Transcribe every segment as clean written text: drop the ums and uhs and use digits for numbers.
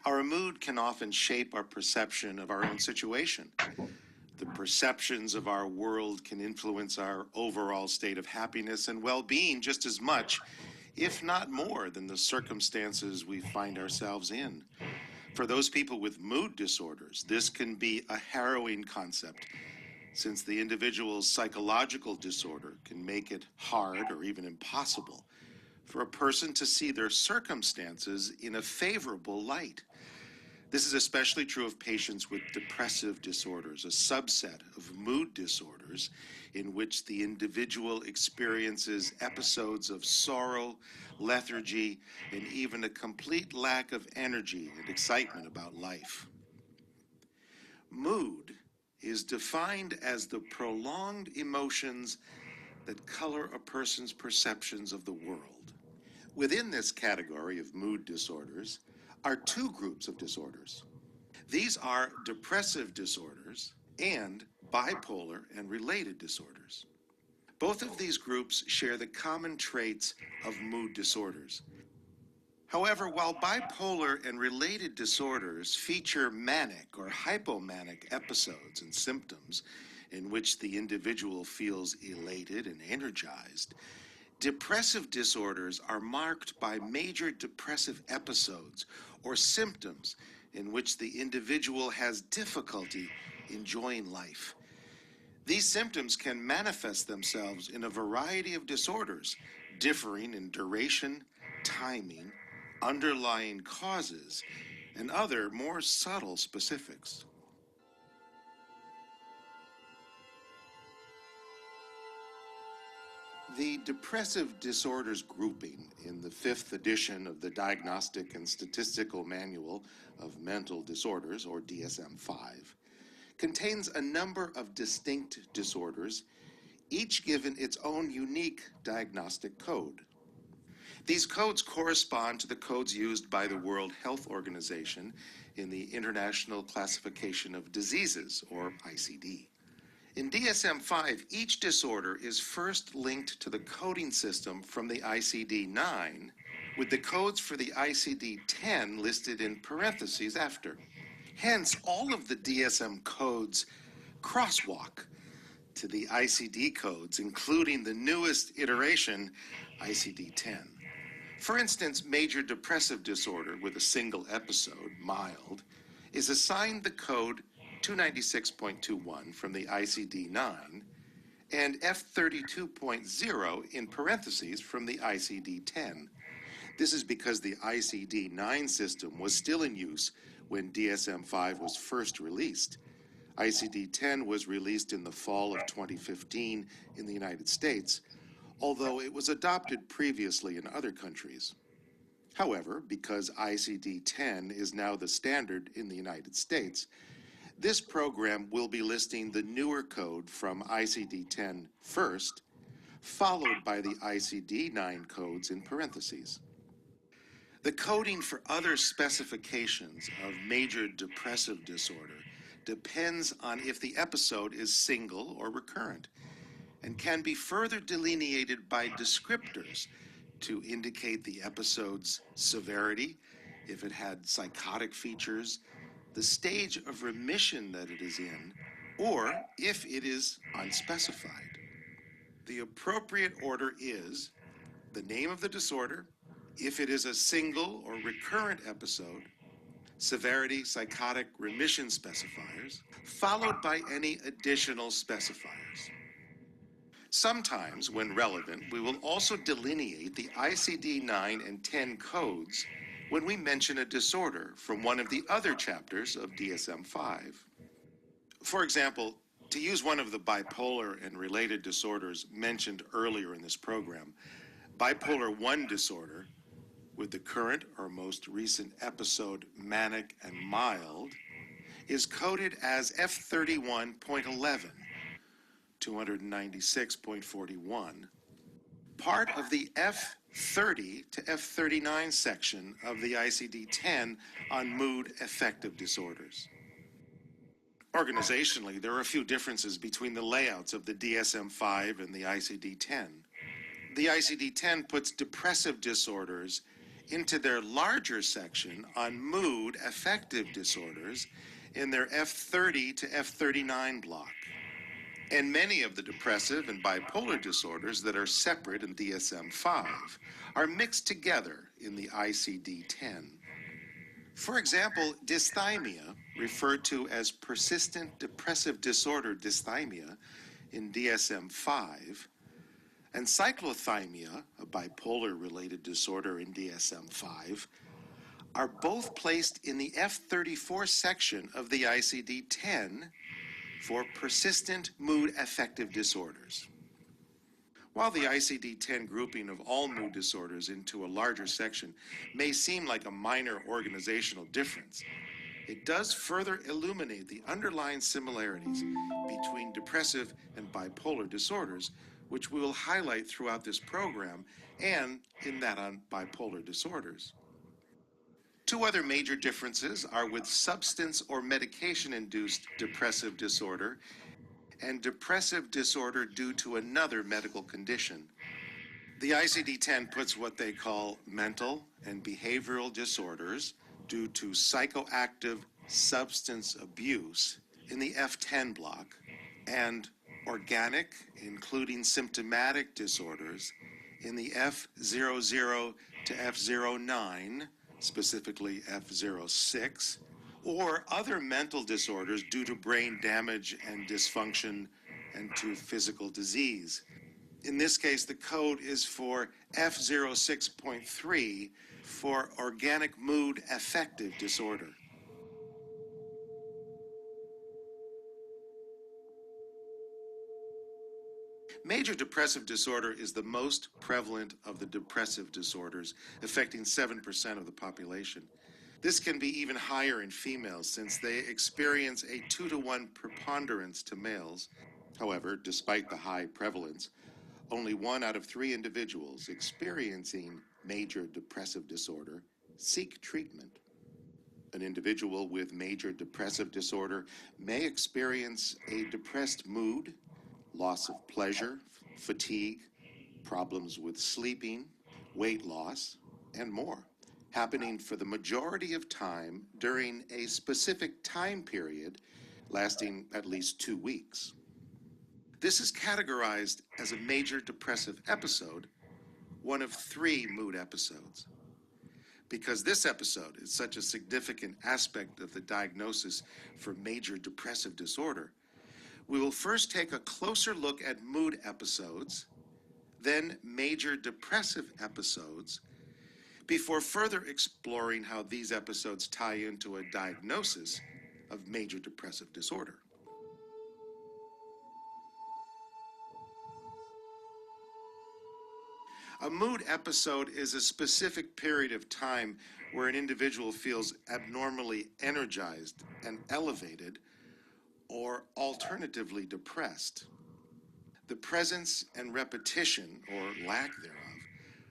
Our mood can often shape our perception of our own situation. The perceptions of our world can influence our overall state of happiness and well-being just as much, if not more, than the circumstances we find ourselves in. For those people with mood disorders, this can be a harrowing concept, since the individual's psychological disorder can make it hard or even impossible for a person to see their circumstances in a favorable light. This is especially true of patients with depressive disorders, a subset of mood disorders in which the individual experiences episodes of sorrow, lethargy, and even a complete lack of energy and excitement about life. Mood is defined as the prolonged emotions that color a person's perceptions of the world. Within this category of mood disorders are two groups of disorders. These are depressive disorders and bipolar and related disorders. Both of these groups share the common traits of mood disorders. However, while bipolar and related disorders feature manic or hypomanic episodes and symptoms in which the individual feels elated and energized, depressive disorders are marked by major depressive episodes or symptoms in which the individual has difficulty enjoying life. These symptoms can manifest themselves in a variety of disorders, differing in duration, timing, underlying causes, and other more subtle specifics. The depressive disorders grouping in the 5th edition of the Diagnostic and Statistical Manual of Mental Disorders, or DSM-5, contains a number of distinct disorders, each given its own unique diagnostic code. These codes correspond to the codes used by the World Health Organization in the International Classification of Diseases, or ICD. In DSM-5, each disorder is first linked to the coding system from the ICD-9, with the codes for the ICD-10 listed in parentheses after. Hence, all of the DSM codes crosswalk to the ICD codes, including the newest iteration, ICD-10. For instance, major depressive disorder with a single episode, mild, is assigned the code 296.21 from the ICD-9 and F32.0 in parentheses from the ICD-10. This is because the ICD-9 system was still in use when DSM-5 was first released. ICD-10 was released in the fall of 2015 in the United States, although it was adopted previously in other countries. However, because ICD-10 is now the standard in the United States, this program will be listing the newer code from ICD-10 first, followed by the ICD-9 codes in parentheses. The coding for other specifications of major depressive disorder depends on if the episode is single or recurrent, and can be further delineated by descriptors to indicate the episode's severity, if it had psychotic features, the stage of remission that it is in, or if it is unspecified. The appropriate order is the name of the disorder, if it is a single or recurrent episode, severity, psychotic remission specifiers, followed by any additional specifiers. Sometimes, when relevant, we will also delineate the ICD-9 and 10 codes when we mention a disorder from one of the other chapters of DSM-5. For example, to use one of the bipolar and related disorders mentioned earlier in this program, bipolar I disorder, with the current or most recent episode manic and mild, is coded as F31.11, 296.41, part of the F30 to F39 section of the ICD-10 on mood affective disorders. Organizationally, there are a few differences between the layouts of the DSM-5 and the ICD-10. The ICD-10 puts depressive disorders into their larger section on mood affective disorders in their F30 to F39 block. And many of the depressive and bipolar disorders that are separate in DSM-5 are mixed together in the ICD-10. For example, dysthymia, referred to as persistent depressive disorder dysthymia in DSM-5, and cyclothymia, a bipolar-related disorder in DSM-5, are both placed in the F34 section of the ICD-10 for persistent mood affective disorders. While the ICD-10 grouping of all mood disorders into a larger section may seem like a minor organizational difference, it does further illuminate the underlying similarities between depressive and bipolar disorders, which we will highlight throughout this program and in that on bipolar disorders. Two other major differences are with substance or medication-induced depressive disorder and depressive disorder due to another medical condition. The ICD-10 puts what they call mental and behavioral disorders due to psychoactive substance abuse in the F10 block, and organic, including symptomatic disorders, in the F00 to F09, specifically F06, or other mental disorders due to brain damage and dysfunction and to physical disease. In this case, the code is for F06.3 for organic mood affective disorder. Major depressive disorder is the most prevalent of the depressive disorders, affecting 7% of the population. This can be even higher in females since they experience a 2-to-1 preponderance to males. However, despite the high prevalence, only 1 out of 3 individuals experiencing major depressive disorder seek treatment. An individual with major depressive disorder may experience a depressed mood, loss of pleasure, fatigue, problems with sleeping, weight loss, and more, happening for the majority of time during a specific time period lasting at least 2 weeks. This is categorized as a major depressive episode, one of 3 mood episodes. Because this episode is such a significant aspect of the diagnosis for major depressive disorder, we will first take a closer look at mood episodes, then major depressive episodes, before further exploring how these episodes tie into a diagnosis of major depressive disorder. A mood episode is a specific period of time where an individual feels abnormally energized and elevated, or alternatively depressed. The presence and repetition, or lack thereof,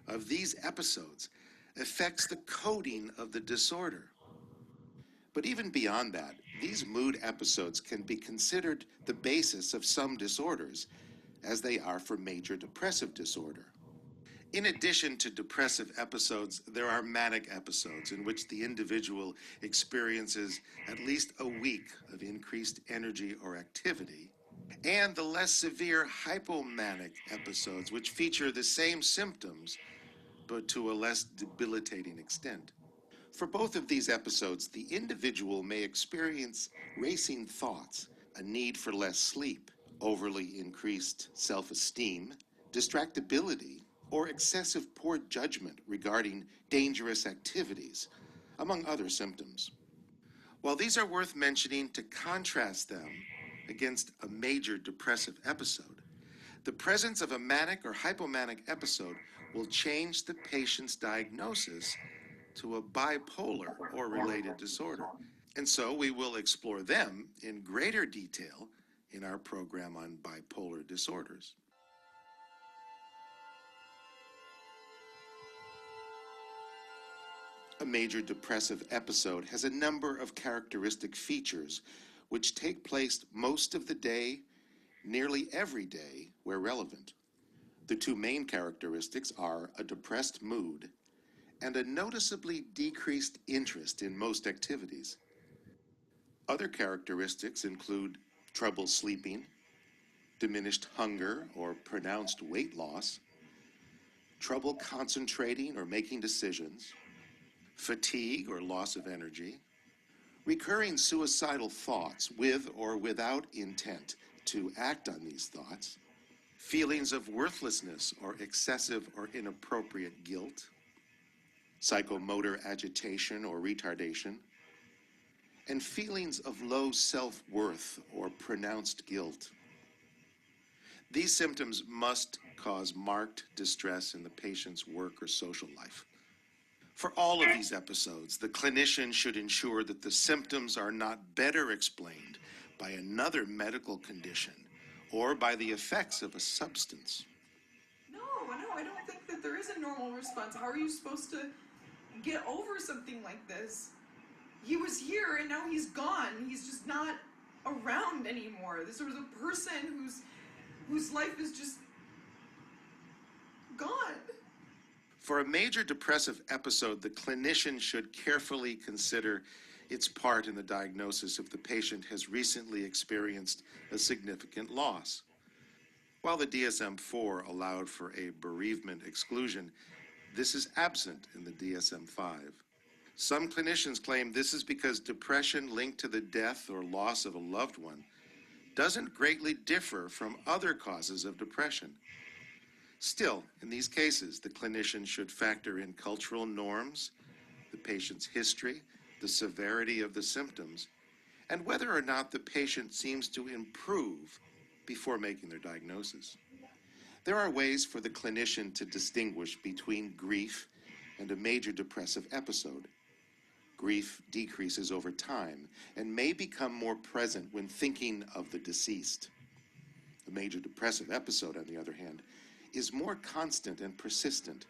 of these episodes affects the coding of the disorder. But even beyond that, these mood episodes can be considered the basis of some disorders, as they are for major depressive disorder. In addition to depressive episodes, there are manic episodes in which the individual experiences at least a week of increased energy or activity, and the less severe hypomanic episodes, which feature the same symptoms, but to a less debilitating extent. For both of these episodes, the individual may experience racing thoughts, a need for less sleep, overly increased self-esteem, distractibility, or excessive poor judgment regarding dangerous activities, among other symptoms. While these are worth mentioning to contrast them against a major depressive episode, the presence of a manic or hypomanic episode will change the patient's diagnosis to a bipolar or related disorder. And so we will explore them in greater detail in our program on bipolar disorders. A major depressive episode has a number of characteristic features which take place most of the day, nearly every day, where relevant. The 2 main characteristics are a depressed mood and a noticeably decreased interest in most activities. Other characteristics include trouble sleeping, diminished hunger or pronounced weight loss, trouble concentrating or making decisions, fatigue or loss of energy, recurring suicidal thoughts with or without intent to act on these thoughts, feelings of worthlessness or excessive or inappropriate guilt, psychomotor agitation or retardation, and feelings of low self-worth or pronounced guilt. These symptoms must cause marked distress in the patient's work or social life. For all of these episodes, the clinician should ensure that the symptoms are not better explained by another medical condition or by the effects of a substance. No, I don't think that there is a normal response. How are you supposed to get over something like this? He was here and now he's gone. He's just not around anymore. This was a person whose life is just gone. For a major depressive episode, the clinician should carefully consider its part in the diagnosis if the patient has recently experienced a significant loss. While the DSM-4 allowed for a bereavement exclusion, this is absent in the DSM-5. Some clinicians claim this is because depression linked to the death or loss of a loved one doesn't greatly differ from other causes of depression. Still, in these cases, the clinician should factor in cultural norms, the patient's history, the severity of the symptoms, and whether or not the patient seems to improve before making their diagnosis. There are ways for the clinician to distinguish between grief and a major depressive episode. Grief decreases over time and may become more present when thinking of the deceased. A major depressive episode, on the other hand, is more constant and persistent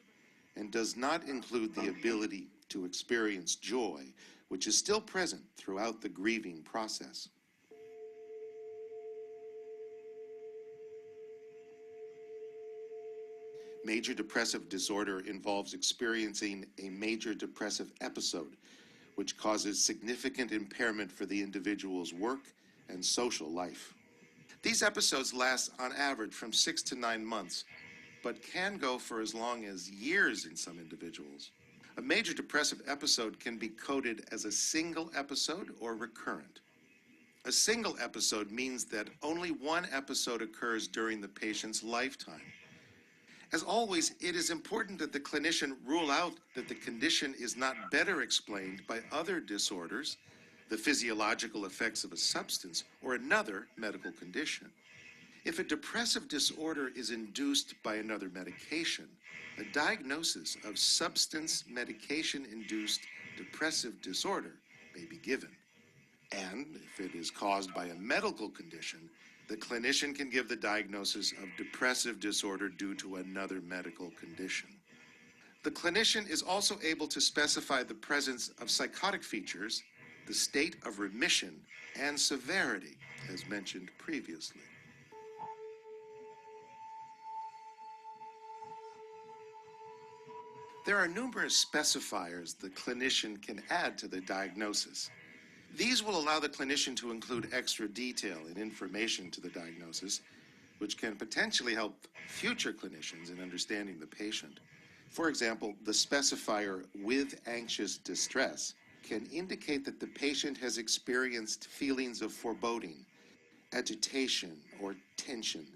and does not include the ability to experience joy, which is still present throughout the grieving process. Major depressive disorder involves experiencing a major depressive episode, which causes significant impairment for the individual's work and social life. These episodes last on average from 6 to 9 months, but can go for as long as years in some individuals. A major depressive episode can be coded as a single episode or recurrent. A single episode means that only one episode occurs during the patient's lifetime. As always, it is important that the clinician rule out that the condition is not better explained by other disorders, the physiological effects of a substance, or another medical condition. If a depressive disorder is induced by another medication, a diagnosis of substance medication-induced depressive disorder may be given. And if it is caused by a medical condition, the clinician can give the diagnosis of depressive disorder due to another medical condition. The clinician is also able to specify the presence of psychotic features, the state of remission, and severity, as mentioned previously. There are numerous specifiers the clinician can add to the diagnosis. These will allow the clinician to include extra detail and information to the diagnosis, which can potentially help future clinicians in understanding the patient. For example, the specifier "with anxious distress" can indicate that the patient has experienced feelings of foreboding, agitation or tension,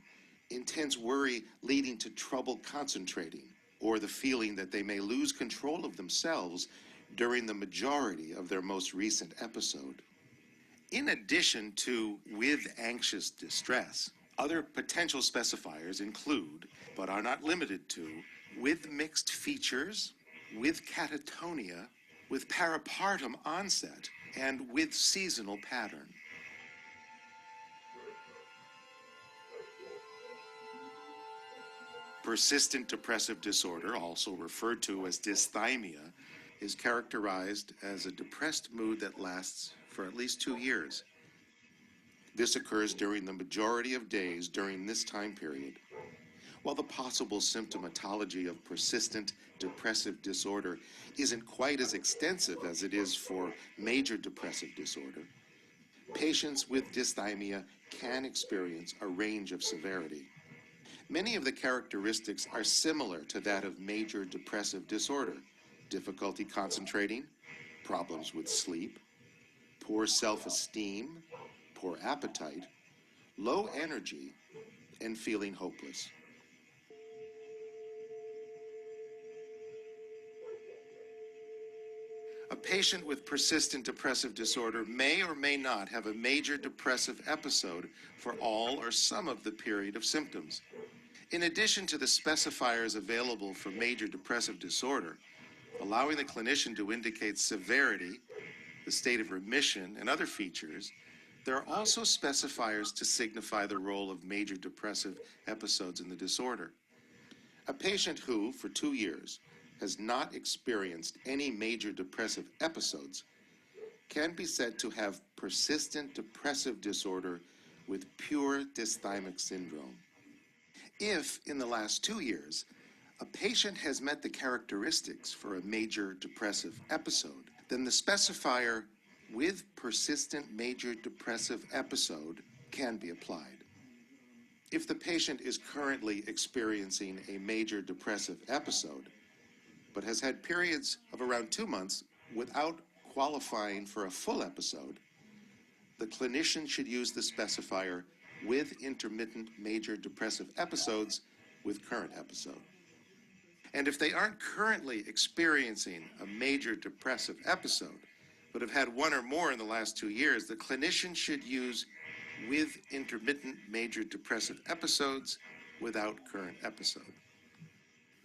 intense worry leading to trouble concentrating, or the feeling that they may lose control of themselves during the majority of their most recent episode. In addition to "with anxious distress," other potential specifiers include, but are not limited to, with mixed features, with catatonia, with peripartum onset, and with seasonal pattern. Persistent depressive disorder, also referred to as dysthymia, is characterized as a depressed mood that lasts for at least 2 years. This occurs during the majority of days during this time period. While the possible symptomatology of persistent depressive disorder isn't quite as extensive as it is for major depressive disorder, patients with dysthymia can experience a range of severity. Many of the characteristics are similar to that of major depressive disorder: difficulty concentrating, problems with sleep, poor self-esteem, poor appetite, low energy, and feeling hopeless. A patient with persistent depressive disorder may or may not have a major depressive episode for all or some of the period of symptoms. In addition to the specifiers available for major depressive disorder, allowing the clinician to indicate severity, the state of remission, and other features, there are also specifiers to signify the role of major depressive episodes in the disorder. A patient who, for 2 years, has not experienced any major depressive episodes can be said to have persistent depressive disorder with pure dysthymic syndrome. If, in the last 2 years, a patient has met the characteristics for a major depressive episode, then the specifier with persistent major depressive episode can be applied. If the patient is currently experiencing a major depressive episode, but has had periods of around 2 months without qualifying for a full episode, the clinician should use the specifier with intermittent major depressive episodes with current episode. And if they aren't currently experiencing a major depressive episode, but have had one or more in the last 2 years, the clinician should use with intermittent major depressive episodes without current episode.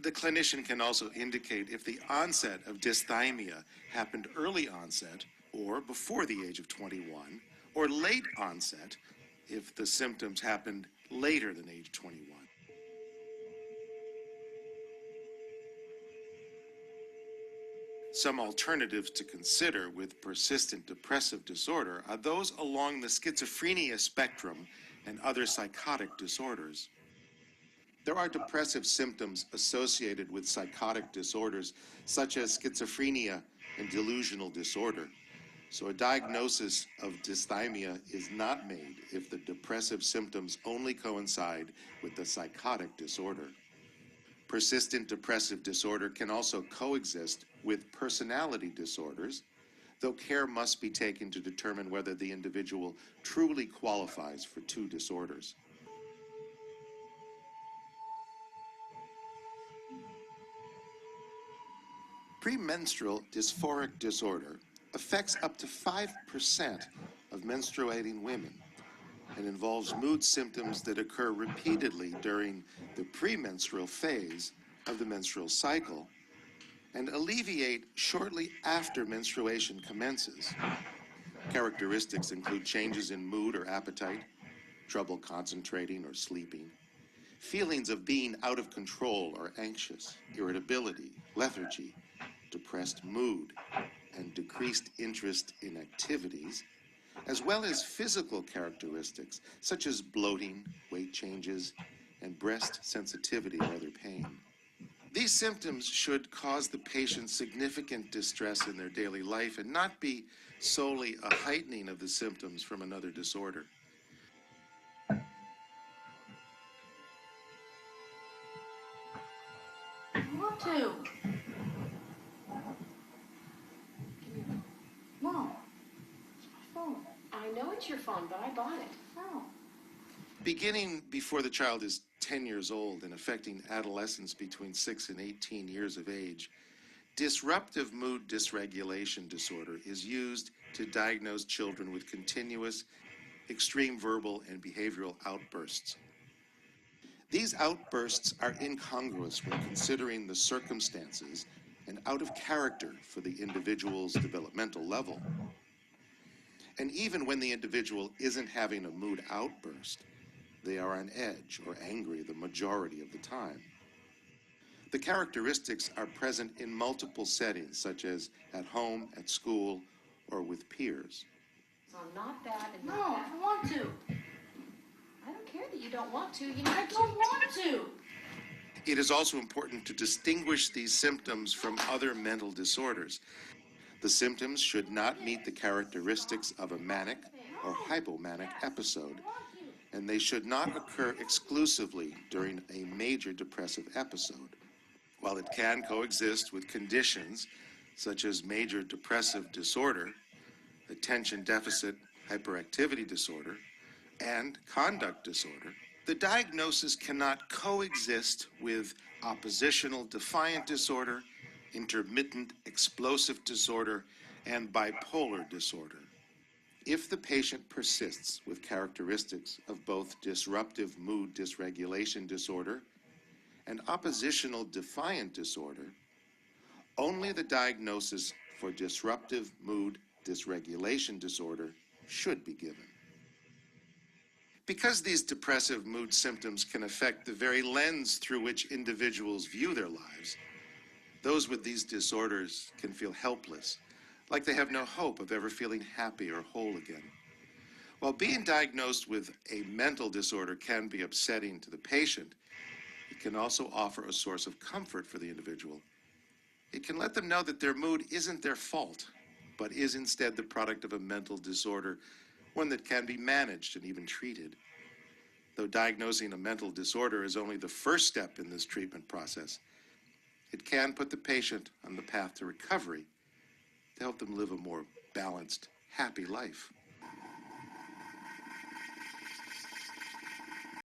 The clinician can also indicate if the onset of dysthymia happened early onset or before the age of 21, or late onset if the symptoms happened later than age 21. Some alternatives to consider with persistent depressive disorder are those along the schizophrenia spectrum and other psychotic disorders. There are depressive symptoms associated with psychotic disorders such as schizophrenia and delusional disorder, so a diagnosis of dysthymia is not made if the depressive symptoms only coincide with the psychotic disorder. Persistent depressive disorder can also coexist with personality disorders, though care must be taken to determine whether the individual truly qualifies for 2 disorders. Premenstrual dysphoric disorder affects up to 5% of menstruating women and involves mood symptoms that occur repeatedly during the premenstrual phase of the menstrual cycle and alleviate shortly after menstruation commences. Characteristics include changes in mood or appetite, trouble concentrating or sleeping, feelings of being out of control or anxious, irritability, lethargy, depressed mood, and decreased interest in activities, as well as physical characteristics such as bloating, weight changes, and breast sensitivity or other pain. These symptoms should cause the patient significant distress in their daily life and not be solely a heightening of the symptoms from another disorder. I want to. Mom, it's my phone. I know it's your phone, but I bought it. Oh. Beginning before the child is 10 years old and affecting adolescents between 6 and 18 years of age, disruptive mood dysregulation disorder is used to diagnose children with continuous, extreme verbal and behavioral outbursts. These outbursts are incongruous when considering the circumstances and out of character for the individual's developmental level. And even when the individual isn't having a mood outburst, they are on edge or angry the majority of the time. The characteristics are present in multiple settings, such as at home, at school, or with peers. So not that and No, not that. I want to. I don't care that you don't want to. You need I to. don't want to. It is also important to distinguish these symptoms from other mental disorders. The symptoms should not meet the characteristics of a manic or hypomanic episode, and they should not occur exclusively during a major depressive episode. While it can coexist with conditions such as major depressive disorder, attention deficit hyperactivity disorder, and conduct disorder, the diagnosis cannot coexist with oppositional defiant disorder, intermittent explosive disorder, and bipolar disorder. If the patient persists with characteristics of both disruptive mood dysregulation disorder and oppositional defiant disorder, only the diagnosis for disruptive mood dysregulation disorder should be given. Because these depressive mood symptoms can affect the very lens through which individuals view their lives, those with these disorders can feel helpless, like they have no hope of ever feeling happy or whole again. While being diagnosed with a mental disorder can be upsetting to the patient, it can also offer a source of comfort for the individual. It can let them know that their mood isn't their fault, but is instead the product of a mental disorder, one that can be managed and even treated. Though diagnosing a mental disorder is only the first step in this treatment process, it can put the patient on the path to recovery to help them live a more balanced, happy life.